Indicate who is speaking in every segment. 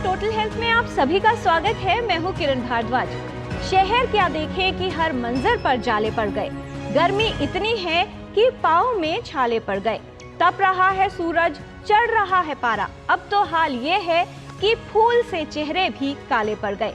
Speaker 1: Total health में आप सभी का स्वागत है। मैं हूँ किरण भारद्वाज। शहर क्या देखे कि हर मंजर पर जाले पड़ गए। गर्मी इतनी है कि पाँव में छाले पड़ गए। तप रहा है सूरज, चढ़ रहा है पारा। अब तो हाल ये है कि फूल से चेहरे भी काले पड़ गए।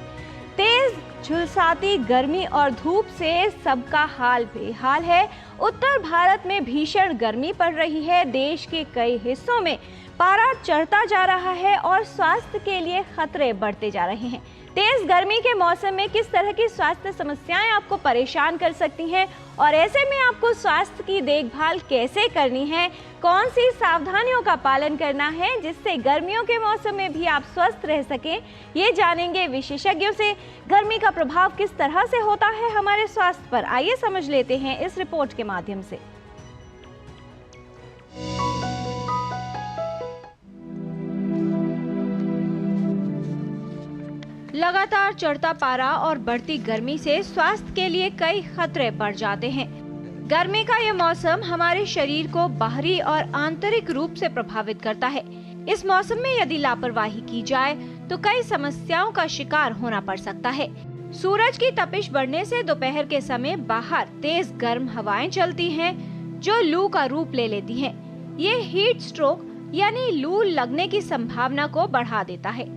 Speaker 1: तेज झुलसाती गर्मी और धूप से सबका हाल बेहाल है। उत्तर भारत में भीषण गर्मी पड़ रही है। देश के कई हिस्सों में पारा चढ़ता जा रहा है और स्वास्थ्य के लिए खतरे बढ़ते जा रहे हैं। तेज गर्मी के मौसम में किस तरह की स्वास्थ्य समस्याएं आपको परेशान कर सकती हैं और ऐसे में आपको स्वास्थ्य की देखभाल कैसे करनी है, कौन सी सावधानियों का पालन करना है जिससे गर्मियों के मौसम में भी आप स्वस्थ रह सकें, ये जानेंगे विशेषज्ञों से। गर्मी का प्रभाव किस तरह से होता है हमारे स्वास्थ्य पर, आइए समझ लेते हैं इस रिपोर्ट के माध्यम से। लगातार चढ़ता पारा और बढ़ती गर्मी से स्वास्थ्य के लिए कई खतरे बढ़ जाते हैं। गर्मी का ये मौसम हमारे शरीर को बाहरी और आंतरिक रूप से प्रभावित करता है। इस मौसम में यदि लापरवाही की जाए तो कई समस्याओं का शिकार होना पड़ सकता है। सूरज की तपिश बढ़ने से दोपहर के समय बाहर तेज गर्म हवाएं चलती हैं, जो लू का रूप ले लेती हैं। ये हीट स्ट्रोक यानी लू लगने की संभावना को बढ़ा देता है।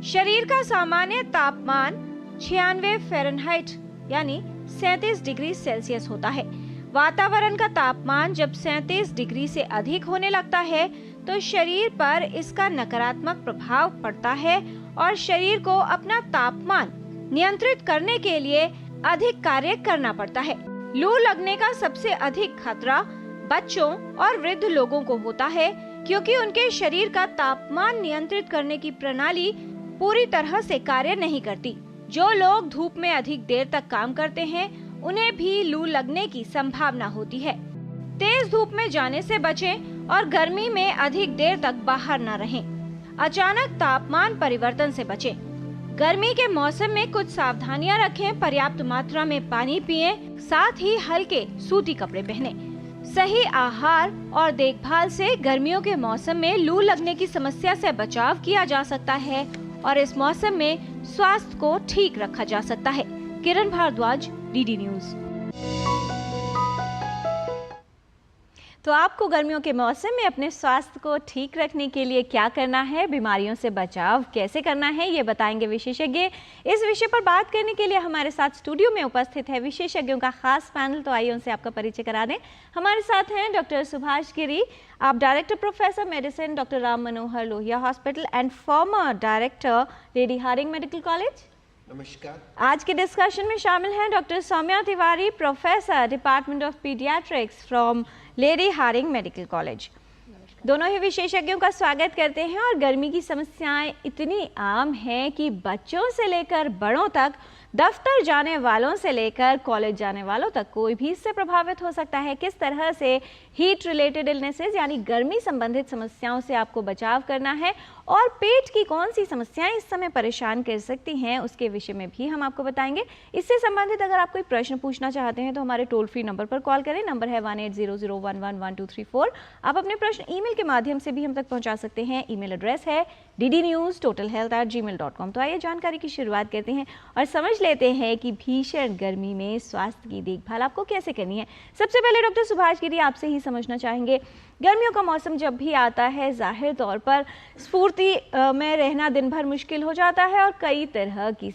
Speaker 1: शरीर का सामान्य तापमान 96 फ़ारेनहाइट यानी 37 डिग्री सेल्सियस होता है। वातावरण का तापमान जब 37 डिग्री से अधिक होने लगता है तो शरीर पर इसका नकारात्मक प्रभाव पड़ता है और शरीर को अपना तापमान नियंत्रित करने के लिए अधिक कार्य करना पड़ता है। लू लगने का सबसे अधिक खतरा बच्चों और वृद्ध लोगों को होता है, क्योंकि उनके शरीर का तापमान नियंत्रित करने की प्रणाली पूरी तरह से कार्य नहीं करती। जो लोग धूप में अधिक देर तक काम करते हैं उन्हें भी लू लगने की संभावना होती है। तेज धूप में जाने से बचें और गर्मी में अधिक देर तक बाहर न रहें। अचानक तापमान परिवर्तन से बचें। गर्मी के मौसम में कुछ सावधानियां रखें। पर्याप्त मात्रा में पानी पिएं, साथ ही हल्के सूती कपड़े पहनें। सही आहार और देखभाल से गर्मियों के मौसम में लू लगने की समस्या से बचाव किया जा सकता है और इस मौसम में स्वास्थ्य को ठीक रखा जा सकता है। किरण भारद्वाज, डीडी न्यूज। तो आपको गर्मियों के मौसम में अपने स्वास्थ्य को ठीक रखने के लिए क्या करना है, बीमारियों से बचाव कैसे करना है, ये बताएंगे विशेषज्ञ। इस विषय पर बात करने के लिए हमारे साथ स्टूडियो में उपस्थित है विशेषज्ञों का खास पैनल। तो आइए उनसे आपका परिचय करा दें। हमारे साथ हैं डॉक्टर सुभाष गिरी, आप director professor medicine doctor Ram Manohar Lohia hospital and former director lady Hardinge medical college.
Speaker 2: नमस्कार।
Speaker 1: आज के डिस्कशन में शामिल हैं doctor Saumya Tiwari, professor department of paediatrics from lady Hardinge medical college. दोनों ही विशेषज्ञों का स्वागत करते हैं। और गर्मी की समस्याएं इतनी आम हैं कि बच्चों से लेकर बड़ों तक, दफ्तर जाने वालों से लेकर कॉलेज जाने वालों तक कोई भी इससे प्रभावित हो सकता है। किस तरह से हीट रिलेटेड इलनेसेस यानी गर्मी संबंधित समस्याओं से आपको बचाव करना है और पेट की कौन सी समस्याएं इस समय परेशान कर सकती हैं, उसके विषय में भी हम आपको बताएंगे। इससे संबंधित अगर आप कोई प्रश्न पूछना चाहते हैं तो हमारे टोल फ्री नंबर पर कॉल करें। नंबर है 1800111234। आप अपने प्रश्न ईमेल के माध्यम से भी हम तक पहुंचा सकते हैं। ईमेल एड्रेस है ddnewstotalhealth@gmail.com। तो आइए जानकारी की शुरुआत करते हैं और समझ लेते हैं कि भीषण गर्मी में स्वास्थ्य की देखभाल आपको कैसे करनी है। सबसे पहले डॉक्टर सुभाष गिरी, आपसे ही समझना चाहेंगे, गर्मियों का मौसम जब भी आता है जाहिर तौर पर स्फूर्ति में रहना दिन भर मुश्किल हो जाता है और कई तरह की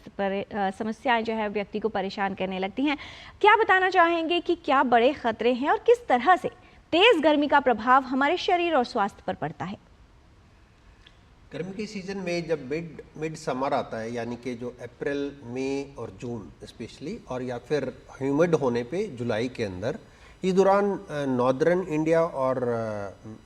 Speaker 1: समस्याएं जो है व्यक्ति को परेशान करने लगती हैं। क्या बताना चाहेंगे कि क्या बड़े खतरे हैं और किस तरह से तेज गर्मी का प्रभाव हमारे शरीर और स्वास्थ्य पर पड़ता है?
Speaker 2: गर्मी के सीजन में जब मिड समर आता है, यानी कि जो अप्रैल, मई और जून स्पेशली, और या फिर ह्यूमिड होने पे जुलाई के अंदर, इस दौरान नॉर्दर्न इंडिया और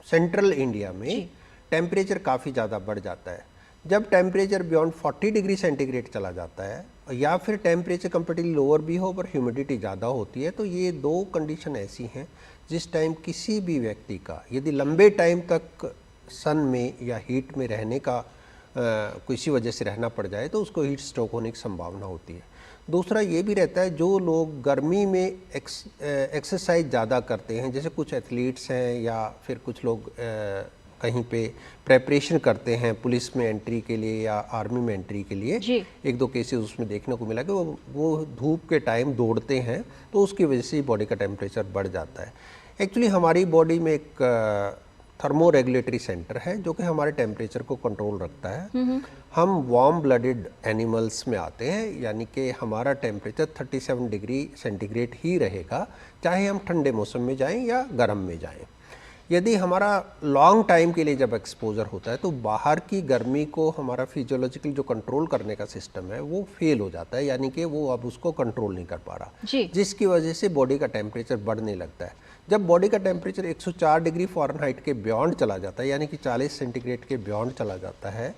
Speaker 2: सेंट्रल इंडिया में टेम्परेचर काफ़ी ज़्यादा बढ़ जाता है। जब टेम्परेचर बियॉन्ड 40 डिग्री सेंटीग्रेड चला जाता है या फिर टेम्परेचर कंपेरेटिवली लोअर भी हो पर ह्यूमिडिटी ज़्यादा होती है, तो ये दो कंडीशन ऐसी हैं जिस टाइम किसी भी व्यक्ति का यदि लंबे टाइम तक सन में या हीट में रहने का किसी वजह से रहना पड़ जाए तो उसको हीट स्ट्रोक होने की संभावना होती है। दूसरा ये भी रहता है, जो लोग गर्मी में एक्सरसाइज ज़्यादा करते हैं, जैसे कुछ एथलीट्स हैं या फिर कुछ लोग कहीं पे प्रेपरेशन करते हैं पुलिस में एंट्री के लिए या आर्मी में एंट्री के लिए, एक दो केसेस उसमें देखने को मिला कि वो धूप के टाइम दौड़ते हैं तो उसकी वजह से बॉडी का टेम्परेचर बढ़ जाता है। एक्चुअली हमारी बॉडी में एक थर्मो रेगुलेटरी सेंटर है जो कि हमारे टेम्परेचर को कंट्रोल रखता है। हम वार्म ब्लडेड एनिमल्स में आते हैं, यानी कि हमारा टेम्परेचर 37 डिग्री सेंटीग्रेड ही रहेगा चाहे हम ठंडे मौसम में जाएं या गर्म में जाएं। यदि हमारा लॉन्ग टाइम के लिए जब एक्सपोजर होता है तो बाहर की गर्मी को हमारा फिजियोलॉजिकल जो कंट्रोल करने का सिस्टम है वो फेल हो जाता है, यानी कि वो अब उसको कंट्रोल नहीं कर पा रहा, जिसकी वजह से बॉडी का टेम्परेचर बढ़ने लगता है। जब बॉडी का टेम्परेचर 104 डिग्री फ़ारेनहाइट के बियॉन्ड चला जाता है, यानी कि 40 सेंटीग्रेड के बियॉन्ड चला जाता है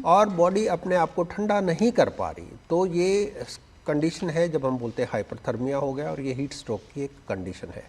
Speaker 2: और बॉडी अपने आप को ठंडा नहीं कर पा रही, तो ये कंडीशन है जब हम बोलते हैं हाइपरथर्मिया हो गया, और ये हीट स्ट्रोक की एक कंडीशन है।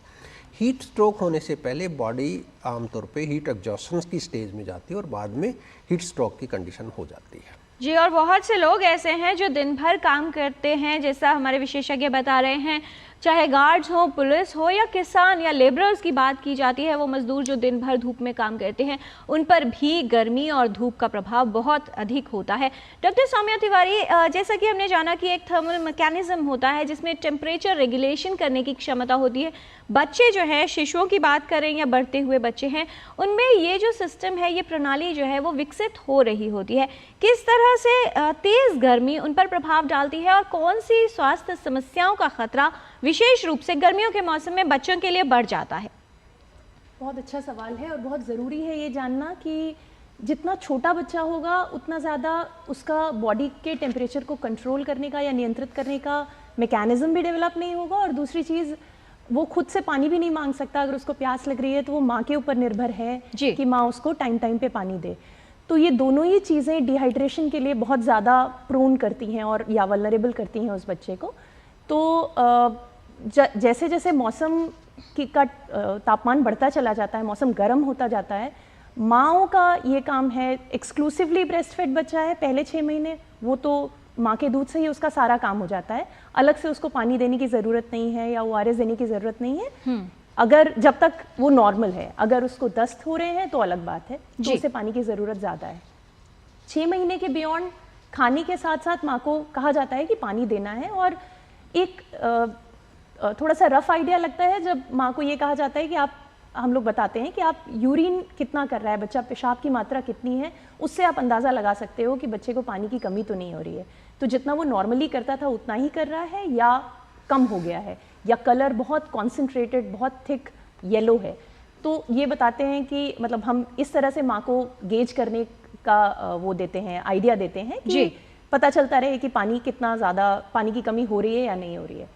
Speaker 2: हीट स्ट्रोक होने से पहले बॉडी आमतौर पे हीट एग्जॉशन की स्टेज में जाती है और बाद में हीट स्ट्रोक की कंडीशन हो जाती है।
Speaker 1: जी, और बहुत से लोग ऐसे हैं जो दिन भर काम करते हैं, जैसा हमारे विशेषज्ञ बता रहे हैं, चाहे गार्ड्स हो, पुलिस हो या किसान या लेबरर्स की बात की जाती है, वो मजदूर जो दिन भर धूप में काम करते हैं, उन पर भी गर्मी और धूप का प्रभाव बहुत अधिक होता है। डॉक्टर सौम्या तिवारी, जैसा कि हमने जाना कि एक थर्मल मैकेनिज्म होता है जिसमें टेम्परेचर रेगुलेशन करने की क्षमता होती है। बच्चे जो है, शिशुओं की बात करें या बढ़ते हुए बच्चे हैं, उनमें ये जो सिस्टम है, ये प्रणाली जो है वो विकसित हो रही होती है। किस तरह से तेज़ गर्मी उन पर प्रभाव डालती है और कौन सी स्वास्थ्य समस्याओं का खतरा विशेष रूप से गर्मियों के मौसम में बच्चों के लिए बढ़ जाता है?
Speaker 3: बहुत अच्छा सवाल है और बहुत ज़रूरी है ये जानना कि जितना छोटा बच्चा होगा उतना ज़्यादा उसका बॉडी के टेम्परेचर को कंट्रोल करने का या नियंत्रित करने का मैकेनिज्म भी डेवलप नहीं होगा, और दूसरी चीज़ वो खुद से पानी भी नहीं मांग सकता। अगर उसको प्यास लग रही है तो वो माँ के ऊपर निर्भर है कि माँ उसको टाइम टाइम पे पानी दे। तो ये दोनों ही चीज़ें डिहाइड्रेशन के लिए बहुत ज़्यादा प्रोन करती हैं और या वल्नरेबल करती हैं उस बच्चे को। तो जैसे जैसे मौसम का तापमान बढ़ता चला जाता है, मौसम गर्म होता जाता है, माँओं का ये काम है, एक्सक्लूसिवली ब्रेस्ट फेड बच्चा है पहले 6 महीने, वो तो माँ के दूध से ही उसका सारा काम हो जाता है, अलग से उसको पानी देने की ज़रूरत नहीं है या ORS देने की ज़रूरत नहीं है। अगर जब तक वो नॉर्मल है, अगर उसको दस्त हो रहे हैं तो अलग बात है, तो उसे पानी की ज़रूरत ज़्यादा है। 6 महीने के बियॉन्ड खाने के साथ साथ माँ को कहा जाता है कि पानी देना है, और एक थोड़ा सा रफ आइडिया लगता है जब माँ को ये कहा जाता है कि हम लोग बताते हैं कि आप यूरिन कितना कर रहा है बच्चा, पेशाब की मात्रा कितनी है, उससे आप अंदाज़ा लगा सकते हो कि बच्चे को पानी की कमी तो नहीं हो रही है। तो जितना वो नॉर्मली करता था उतना ही कर रहा है या कम हो गया है, या कलर बहुत कॉन्सेंट्रेटेड, बहुत थिक येलो है, तो ये बताते हैं कि मतलब हम इस तरह से माँ को गेज करने का वो देते हैं, आइडिया देते हैं कि पता चलता रहे कि पानी कितना ज़्यादा, पानी की कमी हो रही है या नहीं हो रही है।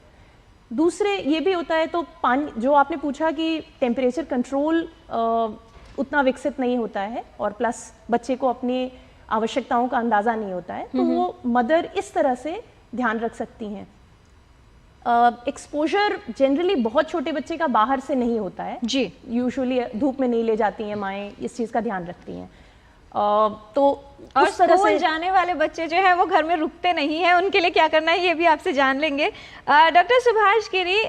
Speaker 3: दूसरे ये भी होता है, तो पानी जो आपने पूछा कि टेम्परेचर कंट्रोल उतना विकसित नहीं होता है और प्लस बच्चे को अपनी आवश्यकताओं का अंदाज़ा नहीं होता है, तो वो मदर इस तरह से ध्यान रख सकती हैं। एक्सपोजर जनरली बहुत छोटे बच्चे का बाहर से नहीं होता है जी, यूजुअली धूप में नहीं ले जाती हैं माएँ, इस चीज़ का ध्यान रखती हैं। तो
Speaker 1: और स्कूल जाने वाले बच्चे जो हैं वो घर में रुकते नहीं हैं, उनके लिए क्या करना है ये भी आपसे जान लेंगे। डॉक्टर सुभाष गिरी,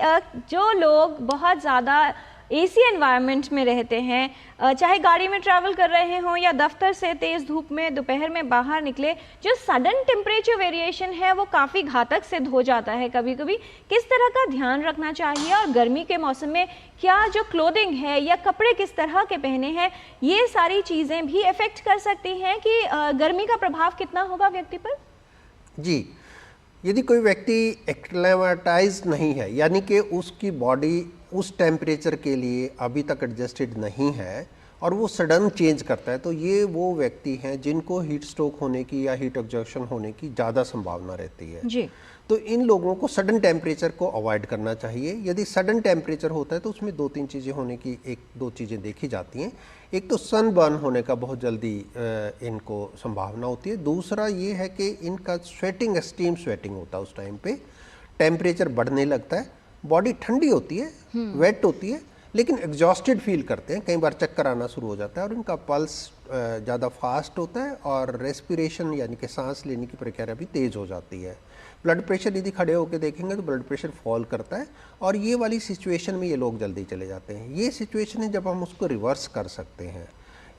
Speaker 1: जो लोग बहुत ज़्यादा एसी एनवायरनमेंट में रहते हैं, चाहे गाड़ी में ट्रैवल कर रहे हों या दफ्तर से तेज़ धूप में दोपहर में बाहर निकले, जो सडन टेम्परेचर वेरिएशन है वो काफ़ी घातक सिद्ध हो जाता है कभी कभी। किस तरह का ध्यान रखना चाहिए और गर्मी के मौसम में क्या जो क्लोथिंग है या कपड़े किस तरह के पहने हैं, ये सारी चीज़ें भी इफ़ेक्ट कर सकती हैं कि गर्मी का प्रभाव कितना होगा व्यक्ति पर?
Speaker 2: जी, यदि कोई व्यक्ति एक्लेमेटाइज नहीं है, यानी कि उसकी बॉडी उस टेम्परेचर के लिए अभी तक एडजस्टेड नहीं है और वो सडन चेंज करता है, तो ये वो व्यक्ति हैं जिनको हीट स्ट्रोक होने की या हीट एग्जॉशन होने की ज़्यादा संभावना रहती है जी। तो इन लोगों को सडन टेम्परेचर को अवॉइड करना चाहिए। यदि सडन टेम्परेचर होता है तो उसमें 2-3 चीज़ें होने की, 1-2 चीज़ें देखी जाती हैं। एक तो सन बर्न होने का बहुत जल्दी इनको संभावना होती है। दूसरा ये है कि इनका स्वेटिंग, एक्सट्रीम स्वेटिंग होता है, उस टाइम पे टेम्परेचर बढ़ने लगता है, बॉडी ठंडी होती है, वेट होती है, लेकिन एग्जॉस्टेड फील करते हैं, कई बार चक्कर आना शुरू हो जाता है और इनका पल्स ज़्यादा फास्ट होता है और रेस्पिरेशन यानी कि सांस लेने की प्रक्रिया भी तेज़ हो जाती है। ब्लड प्रेशर यदि खड़े होकर देखेंगे तो ब्लड प्रेशर फॉल करता है और ये वाली सिचुएशन में ये लोग जल्दी चले जाते हैं। ये सिचुएशन है जब हम उसको रिवर्स कर सकते हैं,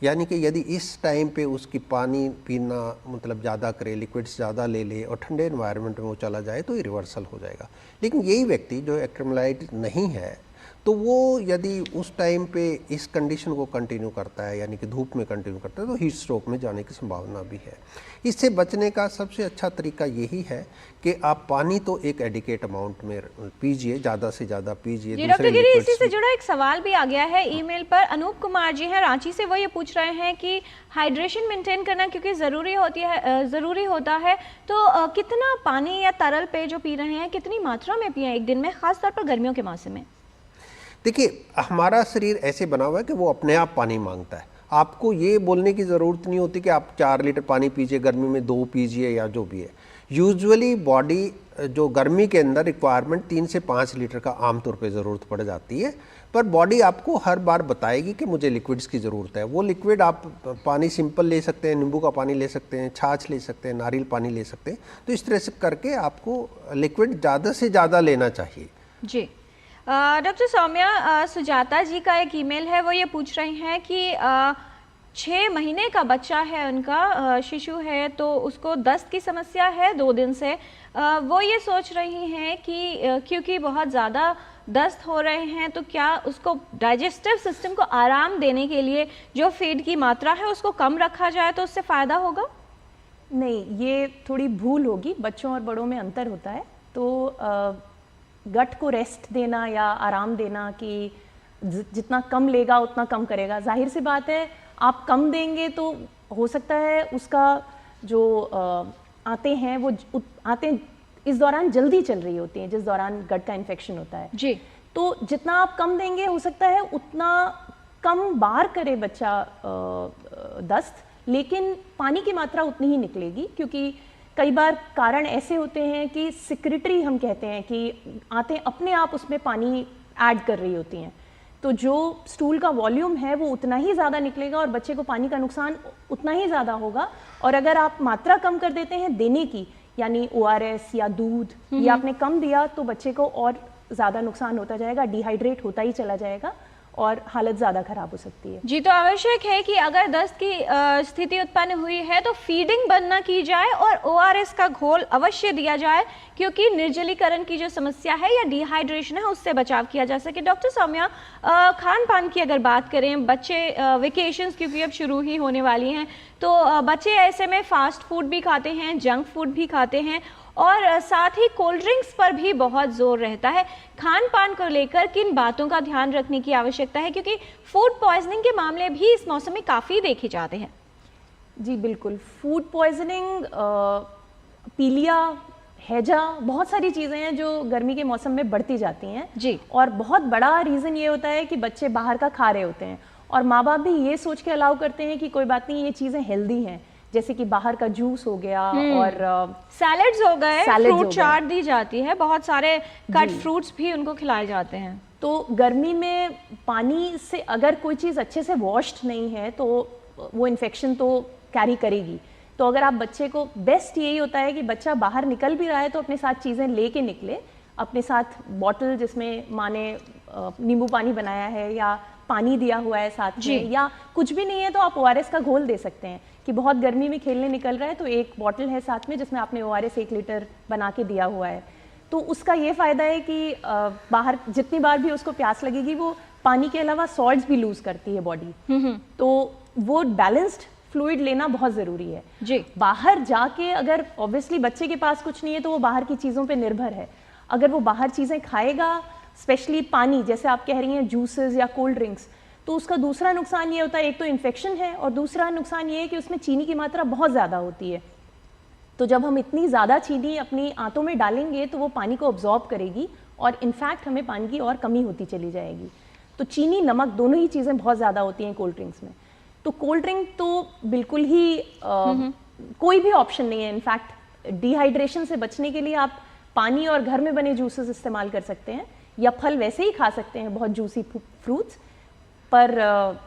Speaker 2: यानी कि यदि इस टाइम पे उसकी पानी पीना मतलब ज़्यादा करे, लिक्विड्स ज़्यादा ले ले और ठंडे एनवायरनमेंट में वो चला जाए तो ये रिवर्सल हो जाएगा। लेकिन यही व्यक्ति जो एक्रेमलाइट नहीं है तो वो यदि उस टाइम पे इस कंडीशन को कंटिन्यू करता है, यानी कि धूप में कंटिन्यू करता है, तो हीट स्ट्रोक में जाने की संभावना भी है। इससे बचने का सबसे अच्छा तरीका यही है कि आप पानी तो एक एडिकेट अमाउंट में पीजिए, ज़्यादा से ज़्यादा पीजिए।
Speaker 1: जी डॉक्टर गिरी, इसी से जुड़ा एक सवाल भी आ गया है ईमेल पर। अनूप कुमार जी हैं रांची से, वो ये पूछ रहे हैं कि हाइड्रेशन मेंटेन करना क्योंकि ज़रूरी होता है, तो कितना पानी या तरल पेय जो पी रहे हैं कितनी मात्रा में पिएं एक दिन में, खासतौर पर गर्मियों के मौसम में?
Speaker 2: देखिए, हमारा शरीर ऐसे बना हुआ है कि वो अपने आप पानी मांगता है। आपको ये बोलने की ज़रूरत नहीं होती कि आप 4 लीटर पानी पीजिए, गर्मी में 2 पीजिए या जो भी है। यूजुअली बॉडी जो गर्मी के अंदर रिक्वायरमेंट 3 से 5 लीटर का आमतौर पे ज़रूरत पड़ जाती है, पर बॉडी आपको हर बार बताएगी कि मुझे लिक्विड्स की ज़रूरत है। वो लिक्विड आप पानी सिंपल ले सकते हैं, नींबू का पानी ले सकते हैं, छाछ ले सकते हैं, नारियल पानी ले सकते हैं। तो इस तरह से करके आपको लिक्विड ज़्यादा से ज़्यादा लेना चाहिए।
Speaker 1: जी डॉक्टर सौम्या, सुजाता जी का एक ईमेल है, वो ये पूछ रही हैं कि 6 महीने का बच्चा है उनका, शिशु है, तो उसको दस्त की समस्या है 2 दिन से। वो ये सोच रही हैं कि क्योंकि बहुत ज़्यादा दस्त हो रहे हैं तो क्या उसको डाइजेस्टिव सिस्टम को आराम देने के लिए जो फीड की मात्रा है उसको कम रखा जाए तो उससे फ़ायदा होगा?
Speaker 3: नहीं, ये थोड़ी भूल होगी। बच्चों और बड़ों में अंतर होता है। तो गट को रेस्ट देना या आराम देना कि जितना कम लेगा उतना कम करेगा, जाहिर सी बात है। आप कम देंगे तो हो सकता है उसका जो आते हैं वो आते इस दौरान जल्दी चल रही होती हैं, जिस दौरान गट का इन्फेक्शन होता है
Speaker 1: जी।
Speaker 3: तो जितना आप कम देंगे हो सकता है उतना कम बार करे बच्चा दस्त, लेकिन पानी की मात्रा उतनी ही निकलेगी। क्योंकि कई बार कारण ऐसे होते हैं कि सिक्रेटरी हम कहते हैं कि आते अपने आप उसमें पानी ऐड कर रही होती हैं, तो जो स्टूल का वॉल्यूम है वो उतना ही ज़्यादा निकलेगा और बच्चे को पानी का नुकसान उतना ही ज़्यादा होगा। और अगर आप मात्रा कम कर देते हैं देने की, यानी ORS या दूध या आपने कम दिया, तो बच्चे को और ज़्यादा नुकसान होता जाएगा, डिहाइड्रेट होता ही चला जाएगा और हालत ज़्यादा ख़राब हो सकती है।
Speaker 1: जी, तो आवश्यक है कि अगर दस्त की स्थिति उत्पन्न हुई है तो फीडिंग बंद ना की जाए और ORS का घोल अवश्य दिया जाए, क्योंकि निर्जलीकरण की जो समस्या है या डिहाइड्रेशन है उससे बचाव किया जा सके। डॉक्टर सौम्या, खान पान की अगर बात करें, बच्चे वेकेशंस क्योंकि अब शुरू ही होने वाली हैं, तो बच्चे ऐसे में फास्ट फूड भी खाते हैं, जंक फूड भी खाते हैं और साथ ही कोल्ड ड्रिंक्स पर भी बहुत जोर रहता है। खान पान को लेकर किन बातों का ध्यान रखने की आवश्यकता है, क्योंकि फूड पॉइजनिंग के मामले भी इस मौसम में काफ़ी देखे जाते हैं?
Speaker 3: जी बिल्कुल, फूड पॉइजनिंग, पीलिया, हैजा, बहुत सारी चीज़ें हैं जो गर्मी के मौसम में बढ़ती जाती हैं
Speaker 1: जी।
Speaker 3: और बहुत बड़ा रीज़न ये होता है कि बच्चे बाहर का खा रहे होते हैं और माँ बाप भी ये सोच के अलाउ करते हैं कि कोई बात नहीं, ये चीज़ें हेल्दी हैं, जैसे कि बाहर का जूस हो गया और
Speaker 1: सैलेड्स हो गए, फ्रूट चाट दी जाती है, बहुत सारे कट फ्रूट्स भी उनको खिलाए जाते हैं।
Speaker 3: तो गर्मी में पानी से अगर कोई चीज़ अच्छे से वॉश्ड नहीं है तो वो इन्फेक्शन तो कैरी करेगी। तो अगर आप बच्चे को, बेस्ट यही होता है कि बच्चा बाहर निकल भी रहा है तो अपने साथ चीज़ें लेके निकले, अपने साथ बॉटल जिसमें माँ ने नींबू पानी बनाया है या पानी दिया हुआ है साथ में, या कुछ भी नहीं है तो आप ORS का घोल दे सकते हैं कि बहुत गर्मी में खेलने निकल रहा है तो एक बॉटल है साथ में जिसमें आपने ORS 1 लीटर बना के दिया हुआ है। तो उसका ये फ़ायदा है कि बाहर जितनी बार भी उसको प्यास लगेगी वो पानी के अलावा सॉल्ट्स भी लूज करती है बॉडी, तो वो बैलेंस्ड फ्लूइड लेना बहुत ज़रूरी है।
Speaker 1: जी।
Speaker 3: बाहर जाके अगर ऑब्वियसली बच्चे के पास कुछ नहीं है तो वो बाहर की चीज़ों पे निर्भर है। अगर वो बाहर चीज़ें खाएगा, स्पेशली पानी, जैसे आप कह रही हैं जूसेस या कोल्ड ड्रिंक्स, तो उसका दूसरा नुकसान ये होता है, एक तो इन्फेक्शन है और दूसरा नुकसान ये है कि उसमें चीनी की मात्रा बहुत ज़्यादा होती है। तो जब हम इतनी ज़्यादा चीनी अपनी आंतों में डालेंगे तो वो पानी को अब्जॉर्ब करेगी और इनफैक्ट हमें पानी की और कमी होती चली जाएगी। तो चीनी, नमक दोनों ही चीज़ें बहुत ज़्यादा होती हैं कोल्ड ड्रिंक्स में। तो कोल्ड ड्रिंक तो बिल्कुल ही कोई भी ऑप्शन नहीं है। इनफैक्ट डिहाइड्रेशन से बचने के लिए आप पानी और घर में बने जूसेस इस्तेमाल कर सकते हैं या फल वैसे ही खा सकते हैं, बहुत जूसी फ्रूट्स, पर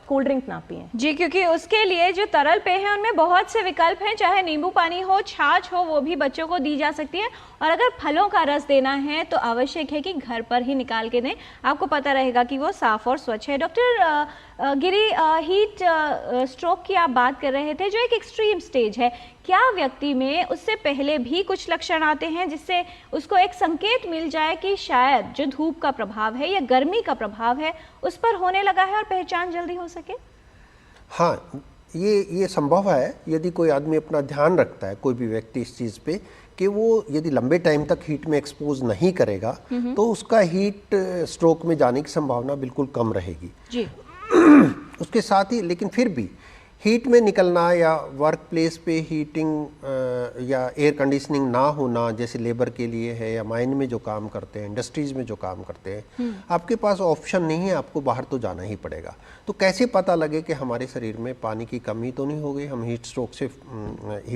Speaker 3: कोल्ड ड्रिंक ना पिएं।
Speaker 1: जी, क्योंकि उसके लिए जो तरल पेय हैं उनमें बहुत से विकल्प हैं, चाहे नींबू पानी हो, छाछ हो, वो भी बच्चों को दी जा सकती है। और अगर फलों का रस देना है तो आवश्यक है कि घर पर ही निकाल के दें, आपको पता रहेगा कि वो साफ़ और स्वच्छ है। डॉक्टर गिरी, हीट स्ट्रोक की आप बात कर रहे थे जो एक एक्सट्रीम स्टेज है, क्या व्यक्ति में उससे पहले भी कुछ लक्षण आते हैं जिससे उसको एक संकेत मिल जाए कि शायद जो धूप का प्रभाव है या गर्मी का प्रभाव है उस पर होने लगा है और पहचान जल्दी हो सके?
Speaker 2: हाँ, ये संभव है यदि कोई आदमी अपना ध्यान रखता है, कोई भी व्यक्ति इस चीज़ पे कि वो यदि लंबे टाइम तक हीट में एक्सपोज नहीं करेगा तो उसका हीट स्ट्रोक में जाने की संभावना बिल्कुल कम रहेगी
Speaker 1: जी।
Speaker 2: उसके साथ ही लेकिन फिर भी हीट में निकलना या वर्क प्लेस पे हीटिंग या एयर कंडीशनिंग ना होना, जैसे लेबर के लिए है या माइन में जो काम करते हैं, इंडस्ट्रीज में जो काम करते हैं, आपके पास ऑप्शन नहीं है, आपको बाहर तो जाना ही पड़ेगा। तो कैसे पता लगे कि हमारे शरीर में पानी की कमी तो नहीं हो गई, हम हीट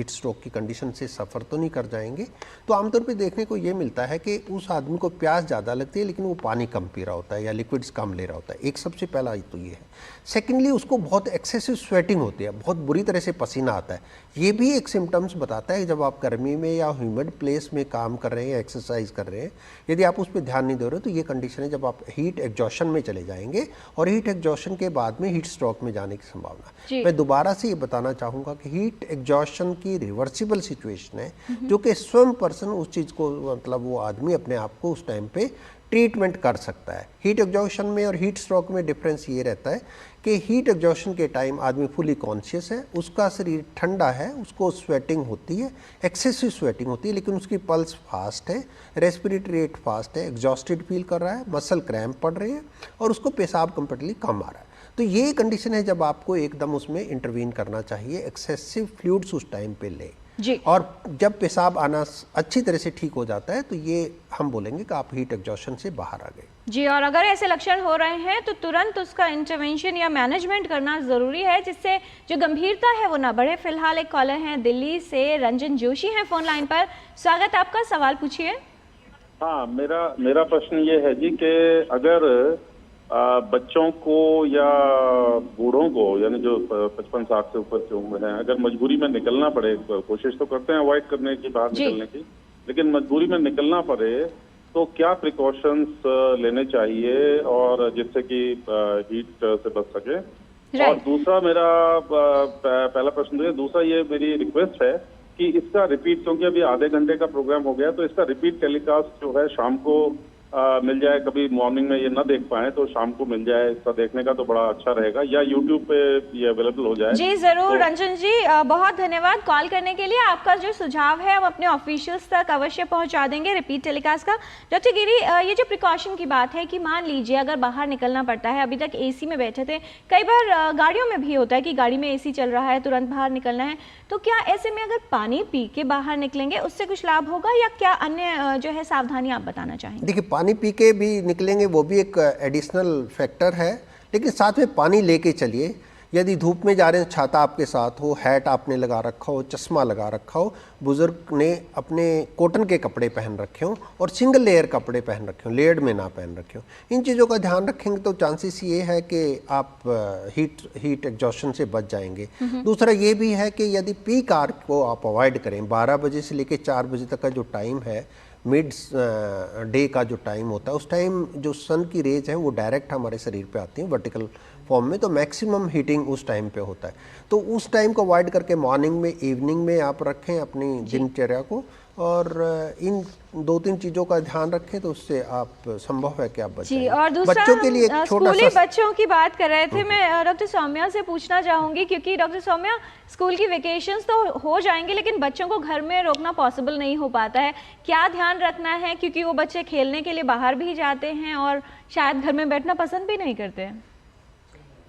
Speaker 2: स्ट्रोक की कंडीशन से सफ़र तो नहीं कर जाएंगे? तो आमतौर पे देखने को ये मिलता है कि उस आदमी को प्यास ज़्यादा लगती है लेकिन वो पानी कम पी रहा होता है या लिक्विड्स कम ले रहा होता है। एक सबसे पहला तो ये है। सेकेंडली, उसको बहुत एक्सेसिव स्वेटिंग होती है, बहुत बुरी तरह से पसीना आता है। ये भी एक सिम्टम्स बताता है जब आप गर्मी में या ह्यूमिड प्लेस में काम कर रहे हैं या एक्सरसाइज कर रहे हैं, यदि आप उस पर ध्यान नहीं दे रहे हो तो ये कंडीशन है जब आप हीट एग्जॉशन में चले जाएंगे और हीट एग्जॉशन के बाद में हीट स्ट्रोक में जाने की संभावना। मैं दोबारा से ये बताना चाहूँगा कि हीट एग्जॉशन की रिवर्सिबल सिचुएशन है जो कि स्वयं पर्सन उस चीज़ को, मतलब वो आदमी अपने आप को उस टाइम पे ट्रीटमेंट कर सकता है। हीट एग्जॉशन में और हीट स्ट्रोक में डिफरेंस ये रहता है कि हीट एग्जॉशन के टाइम आदमी फुली कॉन्शियस है, उसका शरीर ठंडा है, उसको स्वेटिंग होती है, एक्सेसिव स्वेटिंग होती है, लेकिन उसकी पल्स फास्ट है, रेस्पिरेटरी रेट फास्ट है, एग्जॉस्टेड फील कर रहा है, मसल क्रैम्प पड़ रहे हैं और उसको पेशाब कंप्लीटली कम आ रहा है। तो ये कंडीशन है जब आपको एकदम उसमें इंटरवीन करना चाहिए, एक्सेसिव फ्लूइड्स उस टाइम पे ले
Speaker 1: जी।
Speaker 2: और जब पेशाब आना अच्छी तरह से ठीक हो जाता है तो ये हम बोलेंगे कि आप हीट एग्जॉशन से बाहर आ गए
Speaker 1: जी। और अगर ऐसे लक्षण हो रहे हैं तो तुरंत उसका इंटरवेंशन या मैनेजमेंट करना ज़रूरी है जिससे जो गंभीरता है वो ना बढ़े। फिलहाल एक कॉलर हैं दिल्ली से, रंजन जोशी हैं फोन लाइन पर। स्वागत आपका, सवाल पूछिए।
Speaker 4: हाँ, मेरा प्रश्न ये है जी कि अगर बच्चों को या बूढ़ों को, यानी जो 55-60 से ऊपर की उम्र है, अगर मजबूरी में निकलना पड़े, कोशिश तो करते हैं अवॉइड करने की, बाहर निकलने की, लेकिन मजबूरी में निकलना पड़े तो क्या प्रिकॉशंस लेने चाहिए और जिससे कि हीट से बच सके? और दूसरा मेरा पहला प्रश्न तो ये, दूसरा ये मेरी रिक्वेस्ट है कि इसका रिपीट, क्योंकि अभी आधे घंटे का प्रोग्राम हो गया, तो इसका रिपीट टेलीकास्ट जो है शाम को मिल जाए, कभी मॉर्निंग में ये ना देख पाए तो शाम को मिल जाए, इसका देखने का तो बड़ा अच्छा रहेगा, या यूट्यूब पे ये अवेलेबल हो जाए। जी
Speaker 1: जरूर। तो रंजन जी बहुत धन्यवाद कॉल करने के लिए। आपका जो सुझाव है हम अपने ऑफिशियल्स तक अवश्य पहुंचा देंगे रिपीट टेलीकास्ट का। डॉक्टर गिरी, ये जो प्रिकॉशन की बात है कि मान लीजिए अगर बाहर निकलना पड़ता है, अभी तक एसी में बैठे थे, कई बार गाड़ियों में भी होता है कि गाड़ी में एसी चल रहा है, तुरंत बाहर निकलना है, तो क्या ऐसे में अगर पानी पी के बाहर निकलेंगे उससे कुछ लाभ होगा या क्या अन्य जो है सावधानी आप बताना चाहेंगे?
Speaker 2: देखिए, पानी पी के भी निकलेंगे वो भी एक एडिशनल फैक्टर है, लेकिन साथ में पानी लेके चलिए। यदि धूप में जा रहे हैं, छाता आपके साथ हो, हैट आपने लगा रखा हो, चश्मा लगा रखा हो, बुजुर्ग ने अपने कॉटन के कपड़े पहन रखे हों और सिंगल लेयर कपड़े पहन रखे हों, लेयर्ड में ना पहन रखे हों, इन चीज़ों का ध्यान रखेंगे तो चांसेस ये है कि आप हीट एग्जॉशन से बच जाएंगे। दूसरा ये भी है कि यदि पीक आवर को आप अवॉइड करें, 12 बजे से लेकर 4 बजे तक का जो टाइम है, मिड डे का जो टाइम होता है, उस टाइम जो सन की रेज है वो डायरेक्ट हमारे शरीर पे आती हैं वर्टिकल फॉर्म में, तो मैक्सिमम हीटिंग उस टाइम पे होता है। तो उस टाइम को अवॉइड करके मॉर्निंग में, इवनिंग में आप रखें अपनी दिनचर्या को, और इन 2-3 चीज़ों का ध्यान रखें तो उससे आप संभव है कि आप बचें।
Speaker 1: और दूसरा,
Speaker 2: बच्चों के लिए
Speaker 1: स्कूली बच्चों की बात कर रहे थे, मैं डॉक्टर सौम्या से पूछना चाहूँगी, क्योंकि डॉक्टर सौम्या, स्कूल की वेकेशंस तो हो जाएंगे लेकिन बच्चों को घर में रोकना पॉसिबल नहीं हो पाता है, क्या ध्यान रखना है? क्योंकि वो बच्चे खेलने के लिए बाहर भी जाते हैं और शायद घर में बैठना पसंद भी नहीं करते हैं।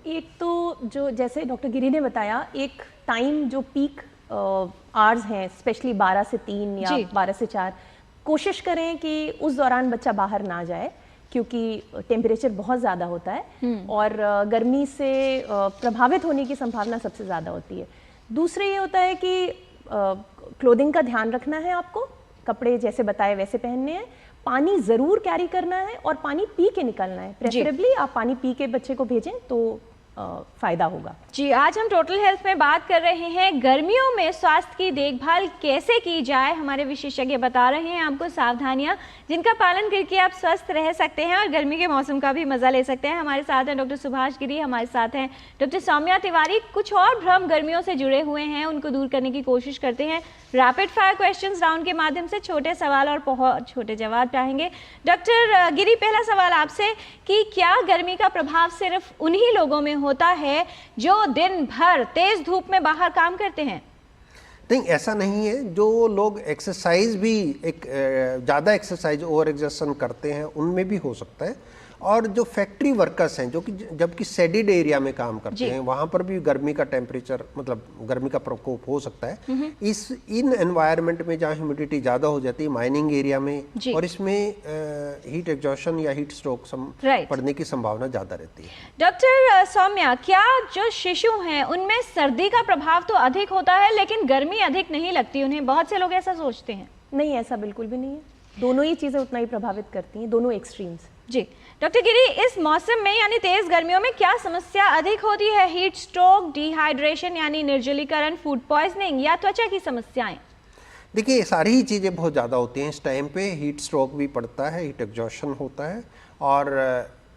Speaker 3: एक तो जो जैसे डॉक्टर गिरी ने बताया, एक टाइम जो पीक आवर्स हैं, स्पेशली 12 से 3 या 12 से 4, कोशिश करें कि उस दौरान बच्चा बाहर ना जाए क्योंकि टेम्परेचर बहुत ज़्यादा होता है और गर्मी से प्रभावित होने की संभावना सबसे ज़्यादा होती है। दूसरे ये होता है कि क्लोथिंग का ध्यान रखना है, आपको कपड़े जैसे बताए वैसे पहनने हैं, पानी ज़रूर कैरी करना है और पानी पी के निकलना है। प्रेफरेबली आप पानी पी के बच्चे को भेजें तो फ़ायदा होगा।
Speaker 1: जी, आज हम टोटल हेल्थ में बात कर रहे हैं गर्मियों में स्वास्थ्य की देखभाल कैसे की जाए। हमारे विशेषज्ञ बता रहे हैं आपको सावधानियां जिनका पालन करके आप स्वस्थ रह सकते हैं और गर्मी के मौसम का भी मजा ले सकते हैं। हमारे साथ हैं डॉक्टर सुभाष गिरी, हमारे साथ हैं डॉक्टर सौम्या तिवारी। कुछ और भ्रम गर्मियों से जुड़े हुए हैं, उनको दूर करने की कोशिश करते हैं। रैपिड फायर क्वेश्चंस राउंड के माध्यम से छोटे सवाल और बहुत छोटे जवाब चाहेंगे। डॉक्टर गिरी, पहला सवाल आपसे कि क्या गर्मी का प्रभाव सिर्फ उन्हीं लोगों में होता है जो दिन भर तेज धूप में बाहर काम करते हैं?
Speaker 2: नहीं, ऐसा नहीं है। जो लोग एक्सरसाइज भी ज़्यादा एक्सरसाइज ओवर एग्जर्शन करते हैं उनमें भी हो सकता है, और जो फैक्ट्री वर्कर्स हैं जो कि जबकि शेडिड एरिया में काम करते हैं वहाँ पर भी गर्मी का टेम्परेचर मतलब गर्मी का प्रकोप हो सकता है। इन एनवायरनमेंट में जहाँ ह्यूमिडिटी ज़्यादा हो जाती है, माइनिंग एरिया में, और इसमें हीट एग्जॉशन या हीट स्ट्रोक पड़ने की संभावना ज़्यादा रहती है।
Speaker 1: डॉक्टर सौम्या, क्या जो शिशु हैं उनमें सर्दी का प्रभाव तो अधिक होता है लेकिन गर्मी अधिक नहीं लगती उन्हें? बहुत से लोग ऐसा सोचते हैं।
Speaker 3: नहीं, ऐसा बिल्कुल भी नहीं है। दोनों ही चीज़ें उतना ही प्रभावित करती हैं, दोनों एक्सट्रीम्स।
Speaker 1: जी डॉक्टर गिरी, इस मौसम में यानी तेज गर्मियों में क्या समस्या अधिक होती है? हीट स्ट्रोक, डिहाइड्रेशन यानी निर्जलीकरण, फूड पॉइजनिंग या त्वचा की समस्याएं?
Speaker 2: देखिए, सारी ही चीज़ें बहुत ज़्यादा होती हैं इस टाइम पे। हीट स्ट्रोक भी पड़ता है, हीट एग्जॉशन होता है, और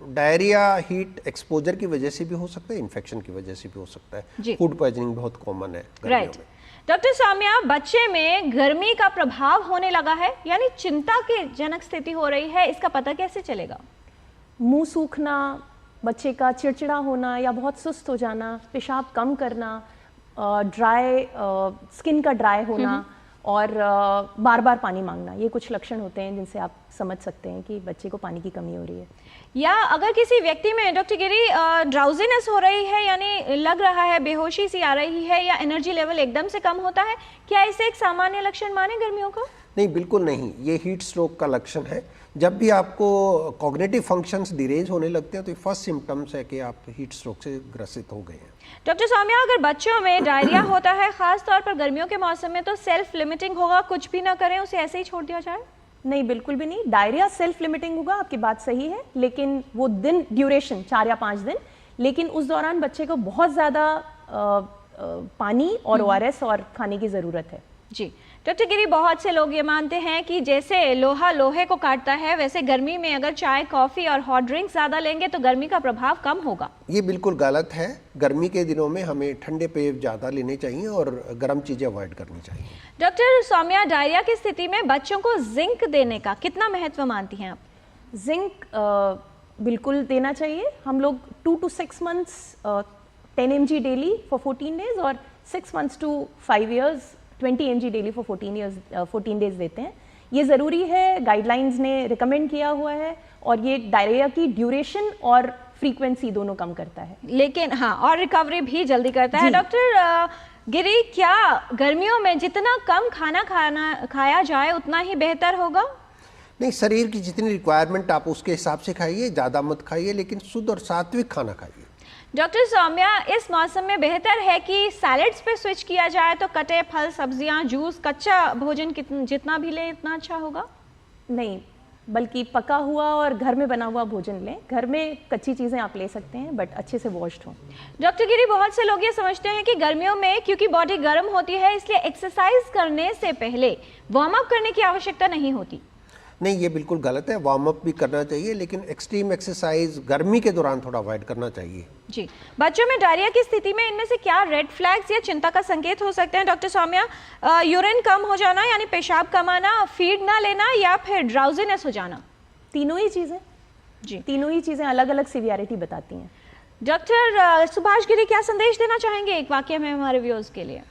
Speaker 2: डायरिया हीट एक्सपोजर की वजह से भी हो सकता है, इन्फेक्शन की वजह से भी हो सकता है। फूड पॉइजनिंग बहुत कॉमन है गर्मियों में।
Speaker 1: डॉक्टर सौम्या, बच्चे में गर्मी का प्रभाव होने लगा है यानी चिंता की जनक स्थिति हो रही है, इसका पता कैसे चलेगा?
Speaker 3: मुंह सूखना, बच्चे का चिड़चिड़ा होना या बहुत सुस्त हो जाना, पेशाब कम करना, ड्राई स्किन का ड्राई होना और बार बार पानी मांगना, ये कुछ लक्षण होते हैं जिनसे आप समझ सकते हैं कि बच्चे को पानी की कमी हो रही है।
Speaker 1: या अगर किसी व्यक्ति में डॉक्टर गिरी ड्राउजीनेस हो रही है यानी लग रहा है बेहोशी सी आ रही है या एनर्जी लेवल एकदम से कम होता है, क्या इसे एक सामान्य लक्षण माने गर्मियों का?
Speaker 2: नहीं, बिल्कुल नहीं। ये हीट स्ट्रोक का लक्षण है। जब भी आपको कॉग्निटिव फंक्शंस डिरेंज होने लगते हैं तो फर्स्ट सिम्टम्स है कि आप हीट स्ट्रोक से ग्रसित हो गए हैं।
Speaker 1: डॉक्टर सौम्या, अगर बच्चों में डायरिया होता है खास तौर पर गर्मियों के मौसम में तो सेल्फ लिमिटिंग होगा, कुछ भी ना करें, उसे ऐसे ही छोड़ दिया जाए?
Speaker 3: नहीं, बिल्कुल भी नहीं। डायरिया सेल्फ लिमिटिंग होगा, आपकी बात सही है, लेकिन वो दिन ड्यूरेशन 4 या 5 दिन, लेकिन उस दौरान बच्चे को बहुत ज़्यादा पानी और ORS और खाने की ज़रूरत है।
Speaker 1: जी डॉक्टर गिरी, बहुत से लोग ये मानते हैं कि जैसे लोहा लोहे को काटता है वैसे गर्मी में अगर चाय, कॉफ़ी और हॉट ड्रिंक ज़्यादा लेंगे तो गर्मी का प्रभाव कम होगा।
Speaker 2: ये बिल्कुल गलत है। गर्मी के दिनों में हमें ठंडे पेय ज़्यादा लेने चाहिए और गर्म चीज़ें अवॉइड करनी चाहिए।
Speaker 1: डॉक्टर सौम्या, डायरिया की स्थिति में बच्चों को जिंक देने का कितना महत्व मानती हैं आप?
Speaker 3: जिंक बिल्कुल देना चाहिए। हम लोग 2 to 6 months 10 mg daily for 14 days और 6 months to 5 years 20 mg daily for 14 days देते हैं। ये ज़रूरी है, गाइडलाइंस ने रिकमेंड किया हुआ है, और ये डायरिया की ड्यूरेशन और फ्रीक्वेंसी दोनों कम करता है।
Speaker 1: लेकिन हाँ, और रिकवरी भी जल्दी करता है। डॉक्टर गिरी, क्या गर्मियों में जितना कम खाना खाया जाए उतना ही बेहतर होगा?
Speaker 2: नहीं, शरीर की जितनी रिक्वायरमेंट आप उसके हिसाब से खाइए, ज़्यादा मत खाइए, लेकिन शुद्ध और सात्विक खाना खाइए।
Speaker 1: डॉक्टर सौम्या, इस मौसम में बेहतर है कि सैलेड्स पे स्विच किया जाए तो कटे फल, सब्जियां, जूस, कच्चा भोजन जितना भी लें इतना अच्छा होगा?
Speaker 3: नहीं, बल्कि पका हुआ और घर में बना हुआ भोजन लें। घर में कच्ची चीज़ें आप ले सकते हैं बट अच्छे से वॉश्ड हों।
Speaker 1: डॉक्टर गिरी, बहुत से लोग ये समझते हैं कि गर्मियों में क्योंकि बॉडी गर्म होती है इसलिए एक्सरसाइज करने से पहले वार्म अप करने की आवश्यकता नहीं होती।
Speaker 2: नहीं, ये बिल्कुल गलत है। वार्म अप भी करना चाहिए, लेकिन एक्सट्रीम एक्सरसाइज गर्मी के दौरान थोड़ा अवॉइड करना चाहिए।
Speaker 1: जी, बच्चों में डायरिया की स्थिति में इनमें से क्या रेड फ्लैग्स या चिंता का संकेत हो सकते हैं? डॉक्टर सौम्या, यूरिन कम हो जाना यानी पेशाब कम आना, फीड ना लेना या फिर ड्राउजीनेस हो जाना?
Speaker 3: तीनों ही चीज़ें। जी, तीनों ही चीज़ें अलग अलग सीवियरिटी बताती हैं।
Speaker 1: डॉक्टर सुभाष गिरी, क्या संदेश देना चाहेंगे एक वाक्य में हमारे व्यूअर्स के लिए?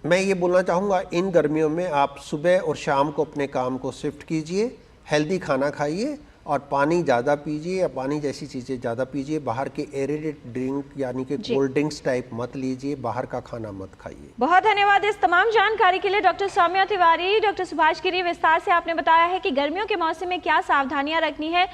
Speaker 2: मैं ये बोलना चाहूँगा, इन गर्मियों में आप सुबह और शाम को अपने काम को शिफ्ट कीजिए, हेल्दी खाना खाइए और पानी ज़्यादा पीजिए या पानी जैसी चीज़ें ज़्यादा पीजिए। बाहर के एरेटेड ड्रिंक यानी कि कोल्ड ड्रिंक्स टाइप मत लीजिए, बाहर का खाना मत खाइए।
Speaker 1: बहुत धन्यवाद इस तमाम जानकारी के लिए डॉक्टर सौम्या तिवारी। डॉक्टर सुभाष गिरी, विस्तार से आपने बताया है कि गर्मियों के मौसम में क्या सावधानियां रखनी है।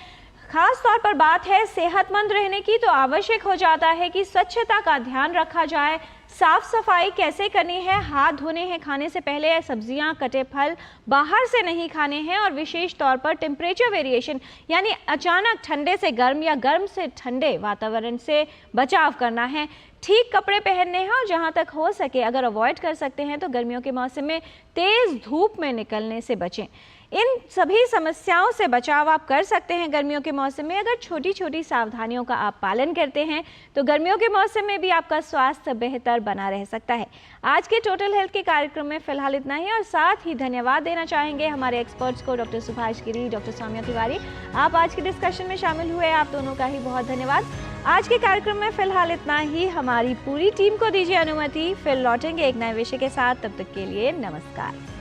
Speaker 1: खास तौर पर बात है सेहतमंद रहने की, तो आवश्यक हो जाता है कि स्वच्छता का ध्यान रखा जाए, साफ सफाई कैसे करनी है, हाथ धोने हैं खाने से पहले, सब्जियां कटे फल बाहर से नहीं खाने हैं, और विशेष तौर पर टेम्परेचर वेरिएशन यानी अचानक ठंडे से गर्म या गर्म से ठंडे वातावरण से बचाव करना है। ठीक कपड़े पहनने हैं और जहां तक हो सके अगर अवॉइड कर सकते हैं तो गर्मियों के मौसम में तेज धूप में निकलने से बचें। इन सभी समस्याओं से बचाव आप कर सकते हैं गर्मियों के मौसम में अगर छोटी छोटी सावधानियों का आप पालन करते हैं तो गर्मियों के मौसम में भी आपका स्वास्थ्य बेहतर बना रह सकता है। आज के टोटल हेल्थ के कार्यक्रम में फिलहाल इतना ही, और साथ ही धन्यवाद देना चाहेंगे हमारे एक्सपर्ट्स को, डॉक्टर सुभाष गिरी, डॉक्टर सौम्या तिवारी। आप आज के डिस्कशन में शामिल हुए, आप दोनों का ही बहुत धन्यवाद। आज के कार्यक्रम में फिलहाल इतना ही। हमारी पूरी टीम को दीजिए अनुमति, फिर लौटेंगे एक नए विषय के साथ। तब तक के लिए नमस्कार।